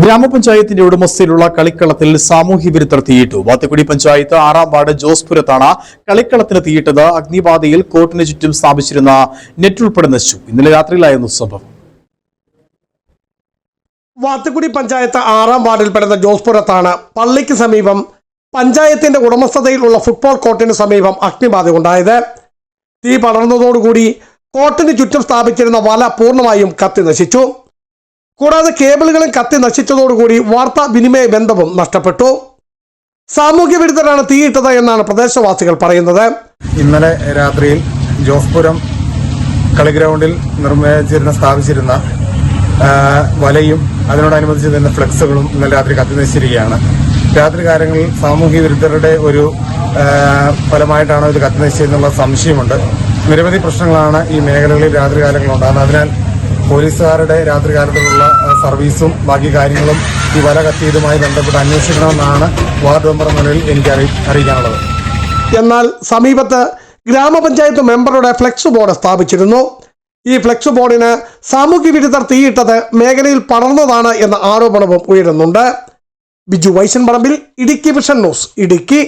ഗ്രാമപഞ്ചായത്തിന്റെ ഉടമസ്ഥയിലുള്ള കളിക്കളത്തിൽ സാമൂഹ്യ വിരുദ്ധർ തീയിട്ടു. വാത്തുകുടി പഞ്ചായത്ത് 6-ാം വാർഡ് ജോസ്പുരത്താണ് കളിക്കളത്തിന് തീയിട്ടത്. അഗ്നിബാധയിൽ കോർട്ടിന് ചുറ്റും സ്ഥാപിച്ചിരുന്ന നെറ്റ് ഉൾപ്പെടെ നശിച്ചു. ഇന്നലെ രാത്രിയിലായിരുന്നു സംഭവം. വാത്തുകുടി പഞ്ചായത്ത് 6-ാം വാർഡിൽപ്പെടുന്ന ജോസ്പുരത്താണ് പള്ളിക്ക് സമീപം പഞ്ചായത്തിന്റെ ഉടമസ്ഥതയിലുള്ള ഫുട്ബോൾ കോർട്ടിന് സമീപം അഗ്നിബാധ ഉണ്ടായത്. തീ പടർന്നതോടുകൂടി കോർട്ടിന് ചുറ്റും സ്ഥാപിച്ചിരുന്ന വല പൂർണ്ണമായും കത്തി നശിച്ചു. കൂടാതെ കേബിളുകളും കത്തി നശിച്ചതോടുകൂടി വാർത്താ വിനിമയ ബന്ധവും നഷ്ടപ്പെട്ടു. സാമൂഹ്യ വിരുദ്ധരാണ് തീയിട്ടത് എന്നാണ് പ്രദേശവാസികൾ പറയുന്നത്. ഇന്നലെ രാത്രിയിൽ ജോസ്പുരം കളിഗ്രൗണ്ടിൽ സ്ഥാപിച്ചിരുന്ന വലയും അതിനോടനുബന്ധിച്ച് തന്നെ ഫ്ലെക്സുകളും ഇന്നലെ രാത്രി കത്തി നശിച്ചിരിക്കുകയാണ്. രാത്രി കാലങ്ങളിൽ സാമൂഹ്യ വിരുദ്ധരുടെ ഒരു ഫലമായിട്ടാണ് ഇത് കത്തി നശിച്ചതെന്നുള്ള സംശയമുണ്ട്. നിരവധി പ്രശ്നങ്ങളാണ് ഈ മേഖലകളിൽ രാത്രി കാലങ്ങളിൽ ഉണ്ടാകുന്നത്. അതിനാൽ പോലീസുകാരുടെ രാത്രികാലത്തുള്ള സർവീസും ബാക്കി കാര്യങ്ങളും ഈ വല കത്തിയതുമായി ബന്ധപ്പെട്ട് അന്വേഷിക്കണമെന്നാണ് വാർഡ് മെമ്പർ നിലയിൽ എനിക്ക് അറിയിക്കാനുള്ളത്. എന്നാൽ സമീപത്ത് ഗ്രാമപഞ്ചായത്ത് മെമ്പറുടെ ഫ്ലെക്സ് ബോർഡ് സ്ഥാപിച്ചിരുന്നു. ഈ ഫ്ലെക്സ് ബോർഡിന് സാമൂഹ്യ വിരുദ്ധർ തീയിട്ടത് മേഖലയിൽ പടർന്നതാണ് എന്ന ആരോപണവും ഉയരുന്നുണ്ട്. ബിജു വൈശൻ പറമ്പിൽ, ഇടുക്കി വിഷൻ ന്യൂസ്, ഇടുക്കി.